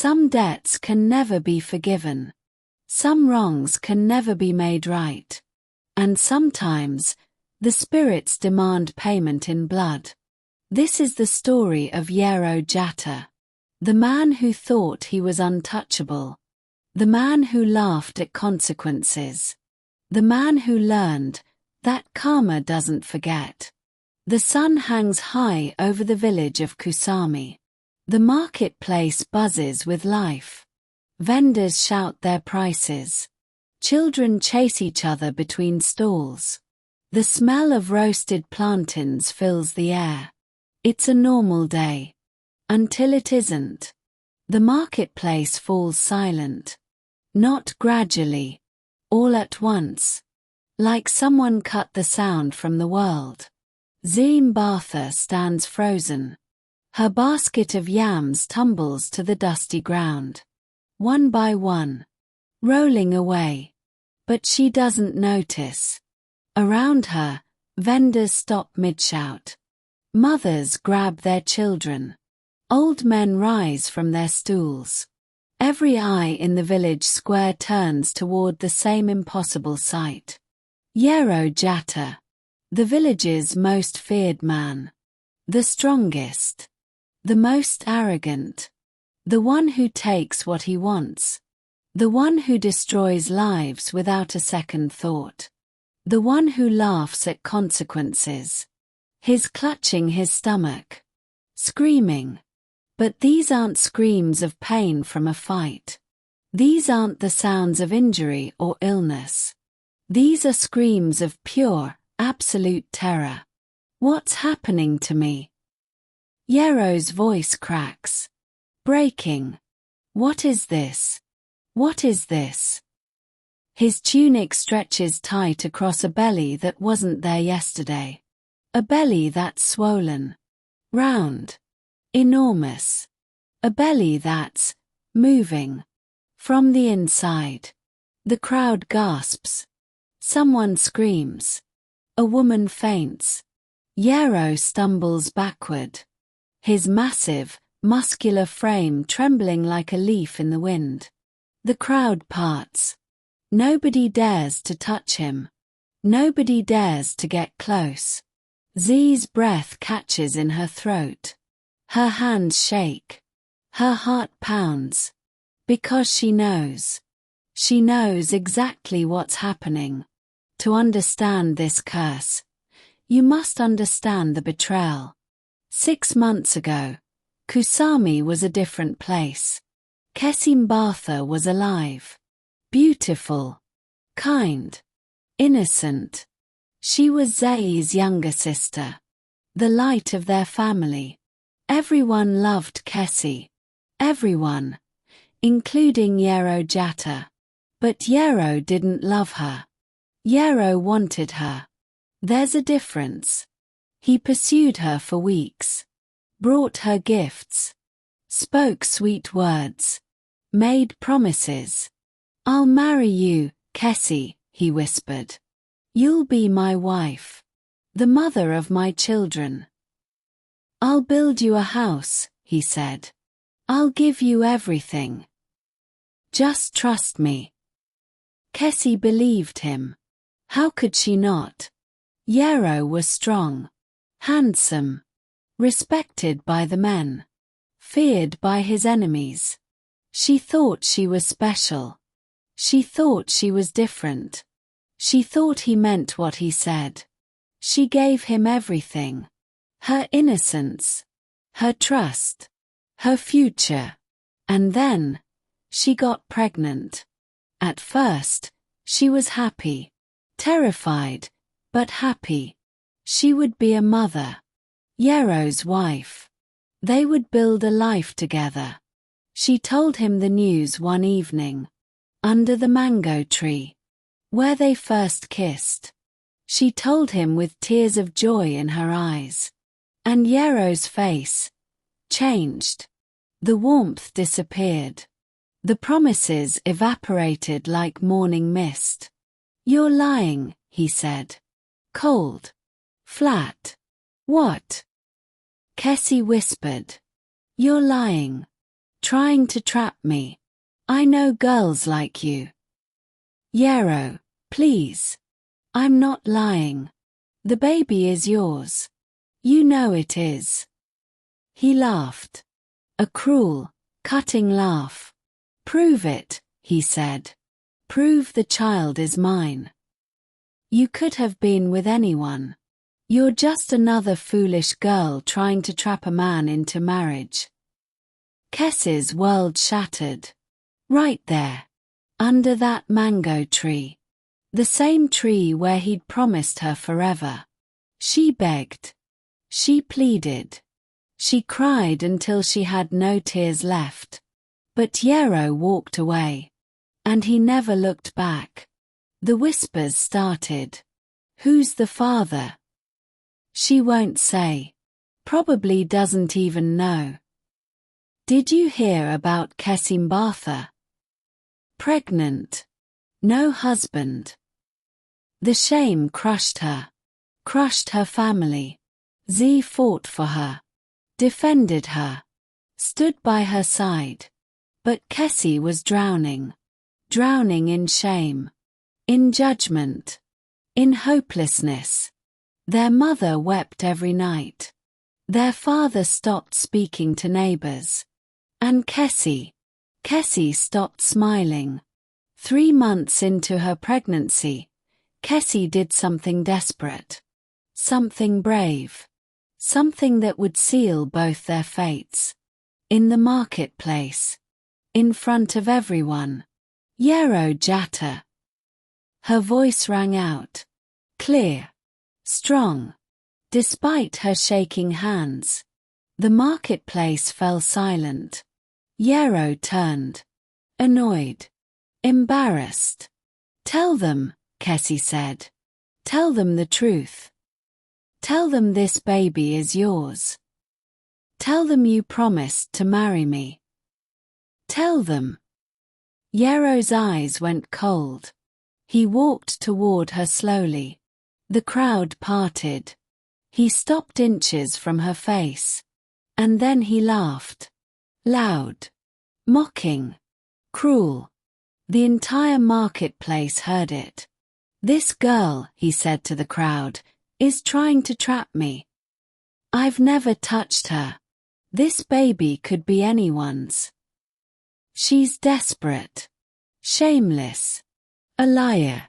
Some debts can never be forgiven. Some wrongs can never be made right. And sometimes, the spirits demand payment in blood. This is the story of Yaro Jattah, the man who thought he was untouchable, the man who laughed at consequences, the man who learned that karma doesn't forget. The sun hangs high over the village of Kusami. The marketplace buzzes with life. Vendors shout their prices. Children chase each other between stalls. The smell of roasted plantains fills the air. It's a normal day. Until it isn't. The marketplace falls silent. Not gradually. All at once. Like someone cut the sound from the world. Yaro stands frozen. Her basket of yams tumbles to the dusty ground. One by one. Rolling away. But she doesn't notice. Around her, vendors stop mid-shout. Mothers grab their children. Old men rise from their stools. Every eye in the village square turns toward the same impossible sight. Yaro Jattah, the village's most feared man. The strongest. The most arrogant. The one who takes what he wants. The one who destroys lives without a second thought. The one who laughs at consequences. He's clutching his stomach. Screaming. But these aren't screams of pain from a fight. These aren't the sounds of injury or illness. These are screams of pure, absolute terror. What's happening to me? Yaro's voice cracks. Breaking. What is this? What is this? His tunic stretches tight across a belly that wasn't there yesterday. A belly that's swollen. Round. Enormous. A belly that's moving. From the inside. The crowd gasps. Someone screams. A woman faints. Yaro stumbles backward. His massive, muscular frame trembling like a leaf in the wind. The crowd parts. Nobody dares to touch him. Nobody dares to get close. Z's breath catches in her throat. Her hands shake. Her heart pounds. Because she knows. She knows exactly what's happening. To understand this curse, you must understand the betrayal. 6 months ago, Kusami was a different place. Kusami was alive. Beautiful. Kind. Innocent. She was Z's younger sister. The light of their family. Everyone loved Kusami. Everyone. Including Yaro Jattah. But Yaro didn't love her. Yaro wanted her. There's a difference. He pursued her for weeks. Brought her gifts. Spoke sweet words. Made promises. I'll marry you, Kusami, he whispered. You'll be my wife. The mother of my children. I'll build you a house, he said. I'll give you everything. Just trust me. Kusami believed him. How could she not? Yaro was strong. Handsome. Respected by the men. Feared by his enemies. She thought she was special. She thought she was different. She thought he meant what he said. She gave him everything. Her innocence. Her trust. Her future. And then, she got pregnant. At first, she was happy. Terrified, but happy. She would be a mother. Yaro's wife. They would build a life together. She told him the news one evening. Under the mango tree. Where they first kissed. She told him with tears of joy in her eyes. And Yaro's face changed. The warmth disappeared. The promises evaporated like morning mist. You're lying, he said. Cold. Flat. What? Kusami whispered. You're lying. Trying to trap me. I know girls like you. Yaro, please. I'm not lying. The baby is yours. You know it is. He laughed. A cruel, cutting laugh. Prove it, he said. Prove the child is mine. You could have been with anyone. You're just another foolish girl trying to trap a man into marriage. Kess's world shattered. Right there. Under that mango tree. The same tree where he'd promised her forever. She begged. She pleaded. She cried until she had no tears left. But Yaro walked away. And he never looked back. The whispers started. Who's the father? She won't say. Probably doesn't even know. Did you hear about Kesimbatha? Pregnant. No husband. The shame crushed her. Crushed her family. Z fought for her. Defended her. Stood by her side. But Kessi was drowning. Drowning in shame. In judgment. In hopelessness. Their mother wept every night. Their father stopped speaking to neighbors. And Kessi stopped smiling. 3 months into her pregnancy, Kessi did something desperate. Something brave. Something that would seal both their fates. In the marketplace. In front of everyone. Yaro Jattah. Her voice rang out. Clear. Strong. Despite her shaking hands. The marketplace fell silent. Yaro turned. Annoyed. Embarrassed. Tell them, Kessi said. Tell them the truth. Tell them this baby is yours. Tell them you promised to marry me. Tell them. Yaro's eyes went cold. He walked toward her slowly. The crowd parted. He stopped inches from her face. And then he laughed. Loud. Mocking. Cruel. The entire marketplace heard it. This girl, he said to the crowd, is trying to trap me. I've never touched her. This baby could be anyone's. She's desperate. Shameless. A liar.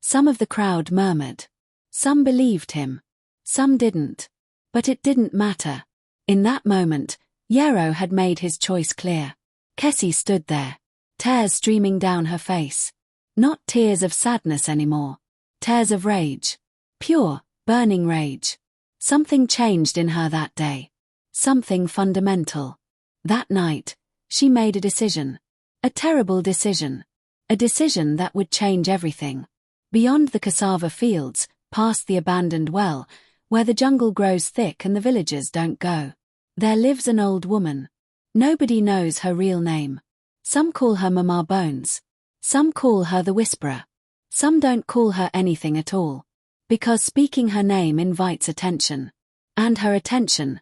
Some of the crowd murmured. Some believed him. Some didn't. But it didn't matter. In that moment, Yaro had made his choice clear. Kessi stood there. Tears streaming down her face. Not tears of sadness anymore. Tears of rage. Pure, burning rage. Something changed in her that day. Something fundamental. That night, she made a decision. A terrible decision. A decision that would change everything. Beyond the cassava fields, past the abandoned well, where the jungle grows thick and the villagers don't go, there lives an old woman. Nobody knows her real name. Some call her Mama Bones. Some call her the Whisperer. Some don't call her anything at all. Because speaking her name invites attention. And her attention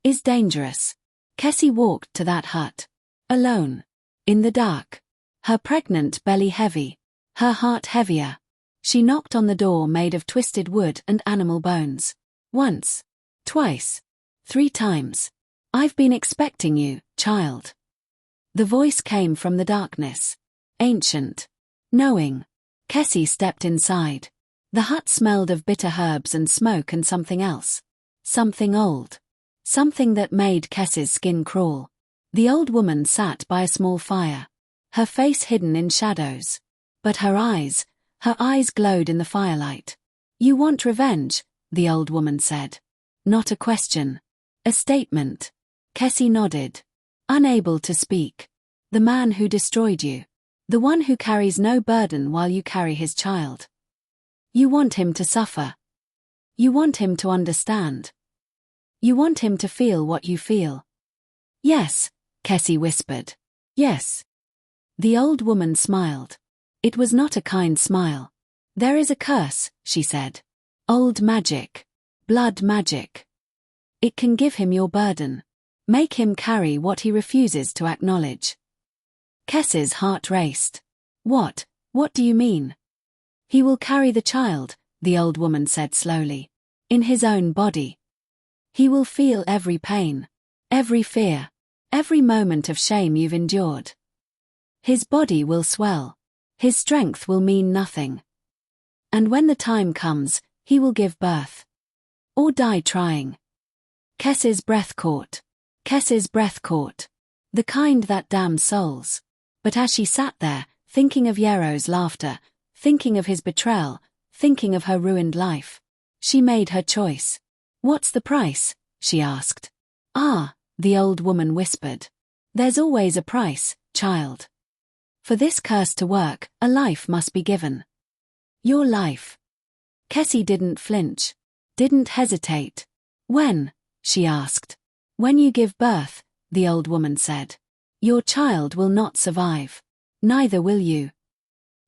is dangerous. Kessi walked to that hut. Alone. In the dark. Her pregnant belly heavy. Her heart heavier. She knocked on the door made of twisted wood and animal bones. Once. Twice. 3 times. I've been expecting you, child. The voice came from the darkness. Ancient. Knowing. Kessi stepped inside. The hut smelled of bitter herbs and smoke and something else. Something old. Something that made Kessi's skin crawl. The old woman sat by a small fire. Her face hidden in shadows. But her eyes glowed in the firelight. You want revenge, the old woman said. Not a question. A statement. Kessi nodded. Unable to speak. The man who destroyed you. The one who carries no burden while you carry his child. You want him to suffer. You want him to understand. You want him to feel what you feel. Yes, Kessi whispered. Yes. The old woman smiled. It was not a kind smile. There is a curse, she said. Old magic. Blood magic. It can give him your burden. Make him carry what he refuses to acknowledge. Kess's heart raced. What do you mean? He will carry the child, the old woman said slowly. In his own body. He will feel every pain, every fear, every moment of shame you've endured. His body will swell. His strength will mean nothing. And when the time comes, he will give birth. Or die trying. Kess's breath caught. Kess's breath caught. The kind that damns souls. But as she sat there, thinking of Yaro's laughter, thinking of his betrayal, thinking of her ruined life, she made her choice. What's the price? She asked. Ah, the old woman whispered. There's always a price, child. For this curse to work, a life must be given. Your life. Kessie didn't flinch. Didn't hesitate. When? She asked. When you give birth, the old woman said. Your child will not survive. Neither will you.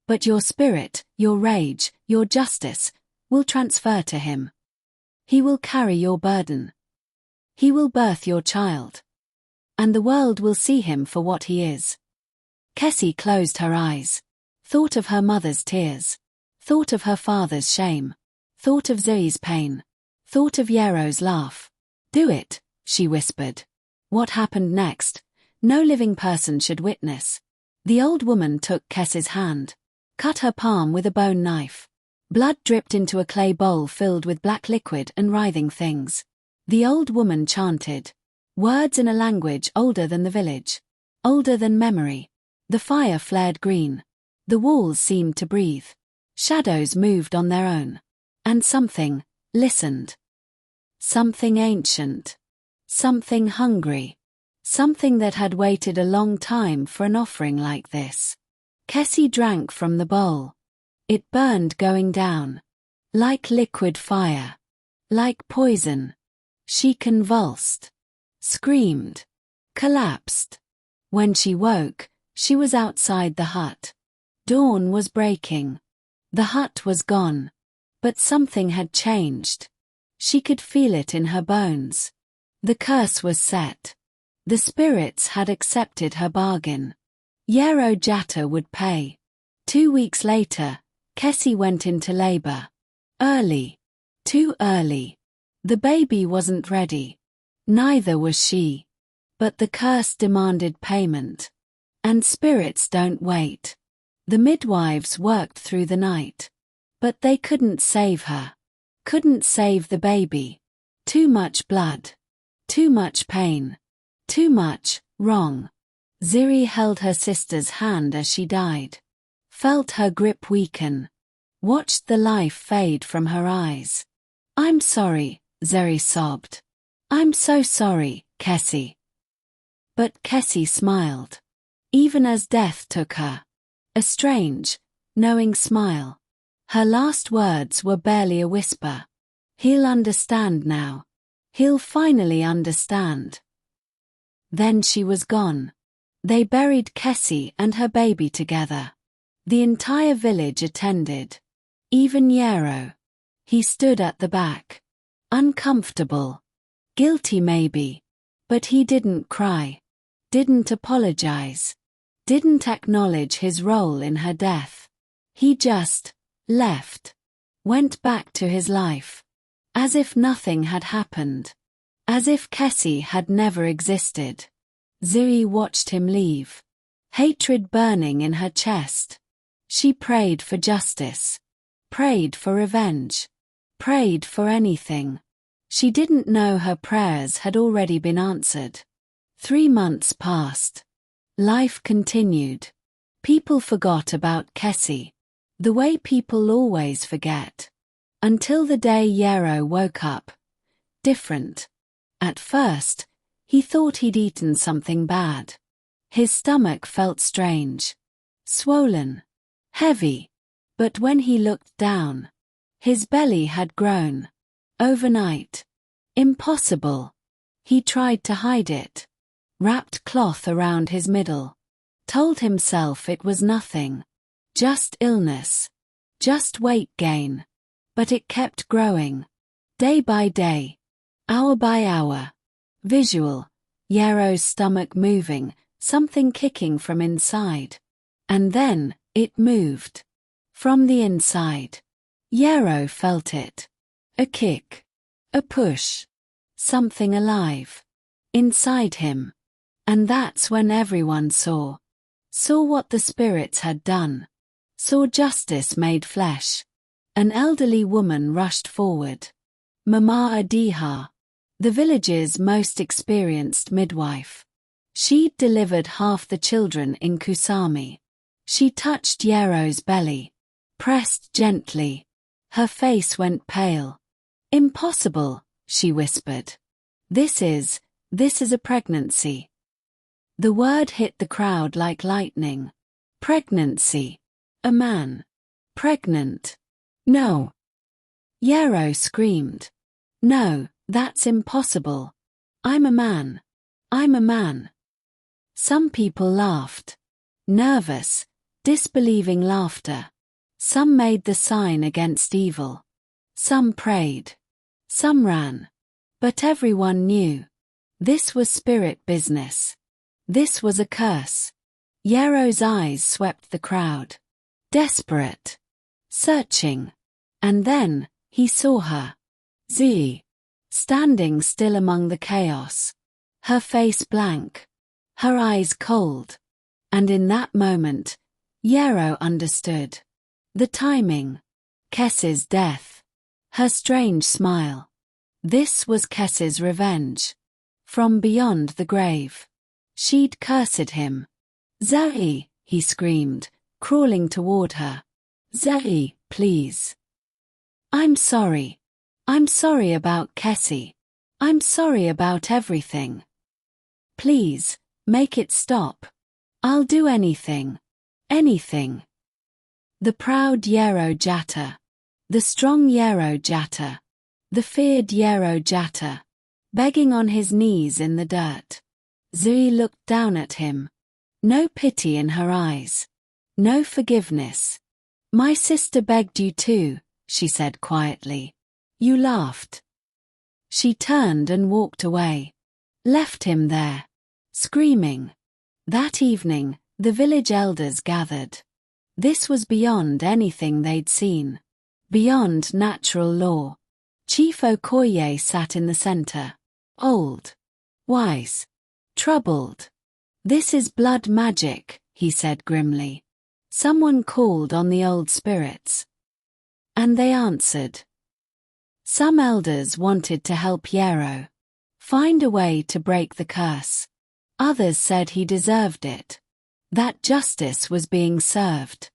But your spirit, your rage, your justice, will transfer to him. He will carry your burden. He will birth your child. And the world will see him for what he is. Kessie closed her eyes. Thought of her mother's tears. Thought of her father's shame. Thought of Zoe's pain. Thought of Yaro's laugh. Do it, she whispered. What happened next? No living person should witness. The old woman took Kessie's hand. Cut her palm with a bone knife. Blood dripped into a clay bowl filled with black liquid and writhing things. The old woman chanted. Words in a language older than the village. Older than memory. The fire flared green. The walls seemed to breathe. Shadows moved on their own. And something listened. Something ancient. Something hungry. Something that had waited a long time for an offering like this. Kessie drank from the bowl. It burned going down. Like liquid fire. Like poison. She convulsed. Screamed. Collapsed. When she woke, she was outside the hut. Dawn was breaking. The hut was gone. But something had changed. She could feel it in her bones. The curse was set. The spirits had accepted her bargain. Yaro Jattah would pay. 2 weeks later, Kessie went into labor. Early. Too early. The baby wasn't ready. Neither was she. But the curse demanded payment. And spirits don't wait. The midwives worked through the night. But they couldn't save her. Couldn't save the baby. Too much blood. Too much pain. Too much wrong. Ziri held her sister's hand as she died. Felt her grip weaken. Watched the life fade from her eyes. I'm sorry, Ziri sobbed. I'm so sorry, Kessie. But Kessie smiled. Even as death took her. A strange, knowing smile. Her last words were barely a whisper. He'll understand now. He'll finally understand. Then she was gone. They buried Kessie and her baby together. The entire village attended. Even Yaro. He stood at the back. Uncomfortable. Guilty maybe. But he didn't cry. Didn't apologize. Didn't acknowledge his role in her death. He just left. Went back to his life. As if nothing had happened. As if Kessie had never existed. Ziri watched him leave. Hatred burning in her chest. She prayed for justice. Prayed for revenge. Prayed for anything. She didn't know her prayers had already been answered. 3 months passed. Life continued. People forgot about Kessie. The way people always forget. Until the day Yaro woke up. Different. At first, he thought he'd eaten something bad. His stomach felt strange. Swollen. Heavy. But when he looked down, his belly had grown. Overnight. Impossible. He tried to hide it. Wrapped cloth around his middle. Told himself it was nothing. Just illness. Just weight gain. But it kept growing. Day by day. Hour by hour. Visual. Yaro's stomach moving, something kicking from inside. And then, it moved. From the inside. Yaro felt it. A kick. A push. Something alive. Inside him. And that's when everyone saw. Saw what the spirits had done. Saw justice made flesh. An elderly woman rushed forward. Mama Adiha, the village's most experienced midwife. She'd delivered half the children in Kusami. She touched Yaro's belly. Pressed gently. Her face went pale. Impossible, she whispered. This is a pregnancy. The word hit the crowd like lightning. Pregnancy. A man. Pregnant. No. Yaro screamed. No, that's impossible. I'm a man. I'm a man. Some people laughed. Nervous, disbelieving laughter. Some made the sign against evil. Some prayed. Some ran. But everyone knew. This was spirit business. This was a curse. Yaro's eyes swept the crowd. Desperate. Searching. And then, he saw her. Z. Standing still among the chaos. Her face blank. Her eyes cold. And in that moment, Yaro understood. The timing. Kess's death. Her strange smile. This was Kess's revenge. From beyond the grave. She'd cursed him. Zari, he screamed, crawling toward her. Zari, please. I'm sorry. I'm sorry about Kessie. I'm sorry about everything. Please, make it stop. I'll do anything. Anything. The proud Yaro Jattah. The strong Yaro Jattah. The feared Yaro Jattah. Begging on his knees in the dirt. Zui looked down at him. No pity in her eyes. No forgiveness. My sister begged you too, she said quietly. You laughed. She turned and walked away. Left him there. Screaming. That evening, the village elders gathered. This was beyond anything they'd seen. Beyond natural law. Chief Okoye sat in the center. Old. Wise. Troubled. This is blood magic, he said grimly. Someone called on the old spirits. And they answered. Some elders wanted to help Yaro. Find a way to break the curse. Others said he deserved it. That justice was being served.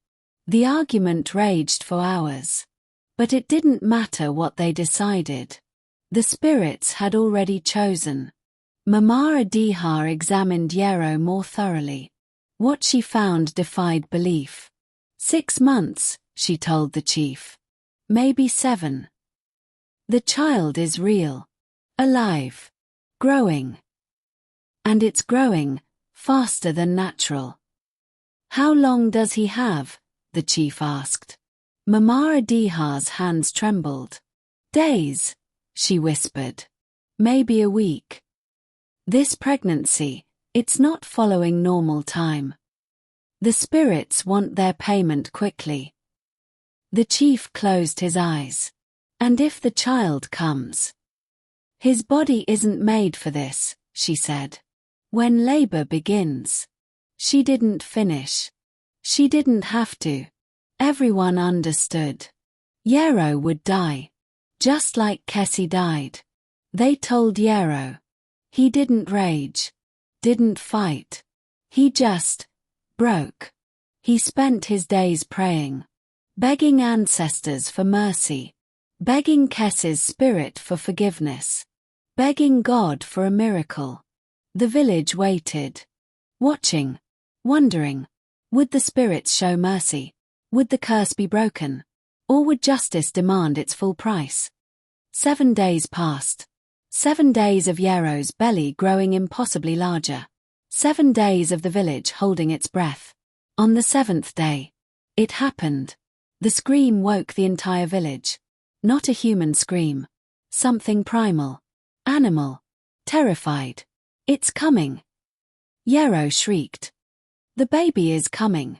The argument raged for hours. But it didn't matter what they decided. The spirits had already chosen. Mama Adiha examined Yaro more thoroughly. What she found defied belief. 6 months, she told the chief. Maybe 7. The child is real. Alive. Growing. And it's growing, faster than natural. How long does he have? The chief asked. Mama Adiha's hands trembled. Days, she whispered. Maybe a week. This pregnancy, it's not following normal time. The spirits want their payment quickly. The chief closed his eyes. And if the child comes? His body isn't made for this, she said. When labor begins. She didn't finish. She didn't have to. Everyone understood. Yaro would die. Just like Kessie died. They told Yaro. He didn't rage. Didn't fight. He just broke. He spent his days praying. Begging ancestors for mercy. Begging Kess's spirit for forgiveness. Begging God for a miracle. The village waited. Watching. Wondering. Would the spirits show mercy? Would the curse be broken? Or would justice demand its full price? 7 days passed. 7 days of Yaro's belly growing impossibly larger. 7 days of the village holding its breath. On the 7th day. It happened. The scream woke the entire village. Not a human scream. Something primal. Animal. Terrified. It's coming. Yaro shrieked. The baby is coming.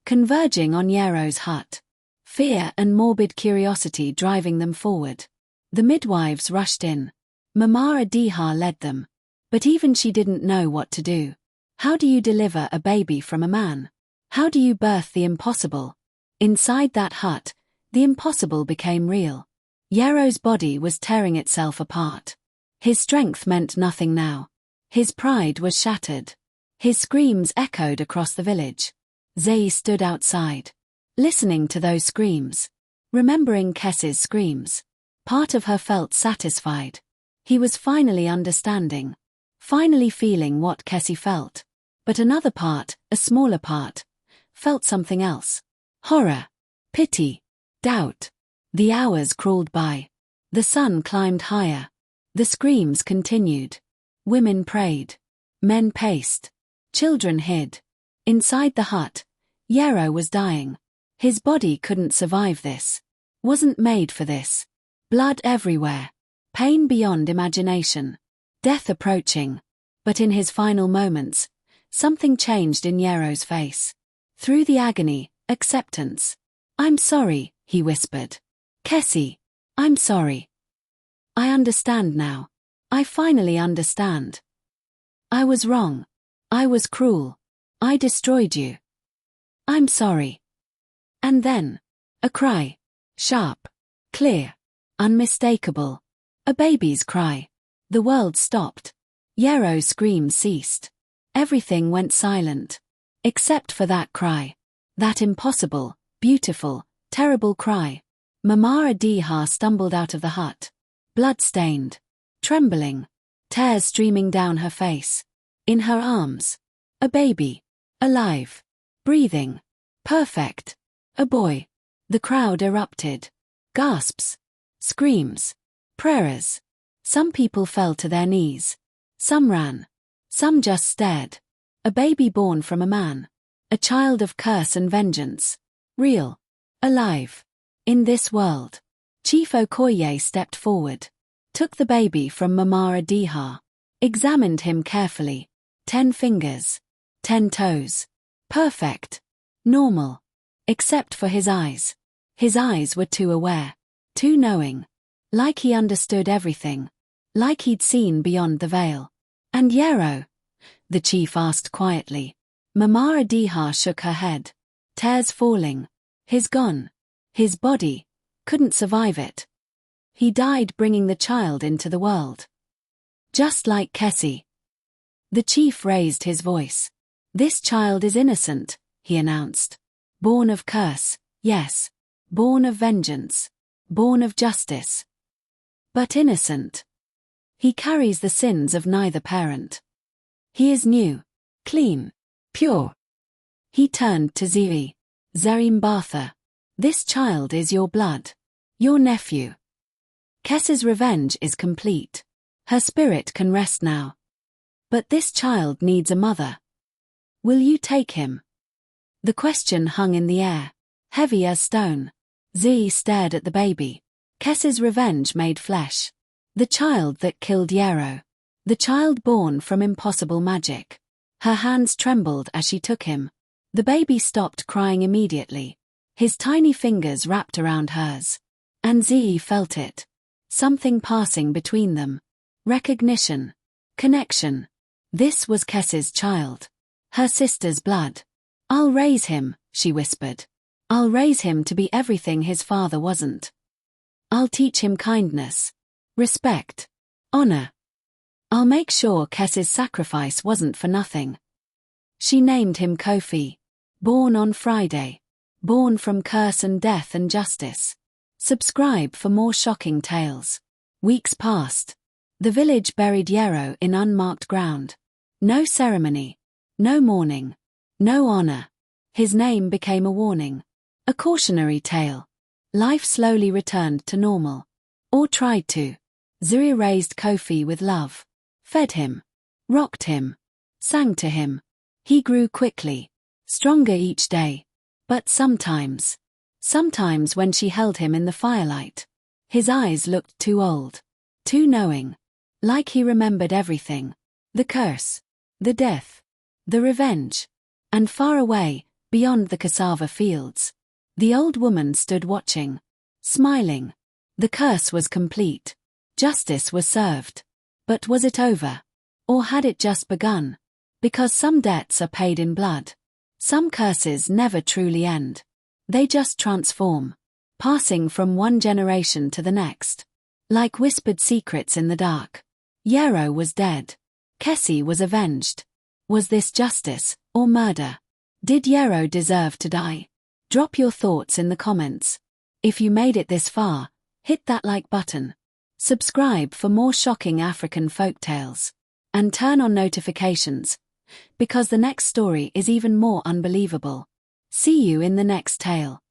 Converging on Yaro's hut. Fear and morbid curiosity driving them forward. The midwives rushed in. Mama Adiha led them. But even she didn't know what to do. How do you deliver a baby from a man? How do you birth the impossible? Inside that hut, the impossible became real. Yaro's body was tearing itself apart. His strength meant nothing now. His pride was shattered. His screams echoed across the village. Zei stood outside, listening to those screams, remembering Kess's screams. Part of her felt satisfied. He was finally understanding, finally feeling what Kessie felt. But another part, a smaller part, felt something else. Horror, pity, doubt. The hours crawled by. The sun climbed higher. The screams continued. Women prayed. Men paced. Children hid. Inside the hut, Yaro was dying. His body couldn't survive this. Wasn't made for this. Blood everywhere. Pain beyond imagination. Death approaching. But in his final moments, something changed in Yaro's face. Through the agony, acceptance. I'm sorry, he whispered. Kessie, I'm sorry. I understand now. I finally understand. I was wrong. I was cruel. I destroyed you. I'm sorry. And then, a cry. Sharp. Clear. Unmistakable. A baby's cry. The world stopped. Yaro's scream ceased. Everything went silent. Except for that cry. That impossible, beautiful, terrible cry. Mama Adiha stumbled out of the hut. Blood-stained. Trembling. Tears streaming down her face. In her arms. A baby. Alive. Breathing. Perfect. A boy. The crowd erupted. Gasps. Screams. Prayers. Some people fell to their knees. Some ran. Some just stared. A baby born from a man. A child of curse and vengeance. Real. Alive. In this world. Chief Okoye stepped forward. Took the baby from Mama Adiha. Examined him carefully. 10 fingers. 10 toes. Perfect. Normal. Except for his eyes. His eyes were too aware. Too knowing. Like he understood everything. Like he'd seen beyond the veil. And Yaro? The chief asked quietly. Mama Adiha shook her head. Tears falling. His gone. His body. Couldn't survive it. He died bringing the child into the world. Just like Kessie. The chief raised his voice. This child is innocent, he announced. Born of curse, yes. Born of vengeance. Born of justice. But innocent. He carries the sins of neither parent. He is new. Clean. Pure. He turned to Ziri. Zerim Bartha. This child is your blood. Your nephew. Kess's revenge is complete. Her spirit can rest now. But this child needs a mother. Will you take him? The question hung in the air, heavy as stone. Z stared at the baby. Kess's revenge made flesh. The child that killed Yaro. The child born from impossible magic. Her hands trembled as she took him. The baby stopped crying immediately. His tiny fingers wrapped around hers. And Z felt it. Something passing between them. Recognition. Connection. This was Kess's child. Her sister's blood. I'll raise him, she whispered. I'll raise him to be everything his father wasn't. I'll teach him kindness. Respect. Honor. I'll make sure Kess's sacrifice wasn't for nothing. She named him Kofi. Born on Friday. Born from curse and death and justice. Subscribe for more shocking tales. Weeks passed. The village buried Yaro in unmarked ground. No ceremony. No mourning. No honor. His name became a warning. A cautionary tale. Life slowly returned to normal. Or tried to. Zuri raised Kofi with love. Fed him. Rocked him. Sang to him. He grew quickly. Stronger each day. But sometimes when she held him in the firelight, his eyes looked too old. Too knowing. Like he remembered everything. the curse, the death, the revenge. And far away, beyond the cassava fields, the old woman stood watching, smiling. The curse was complete. Justice was served. But was it over? Or had it just begun? Because some debts are paid in blood. Some curses never truly end. They just transform, passing from one generation to the next. Like whispered secrets in the dark. Yaro was dead. Kessie was avenged. Was this justice, or murder? Did Yaro deserve to die? Drop your thoughts in the comments. If you made it this far, hit that like button. Subscribe for more shocking African folk tales. And turn on notifications, because the next story is even more unbelievable. See you in the next tale.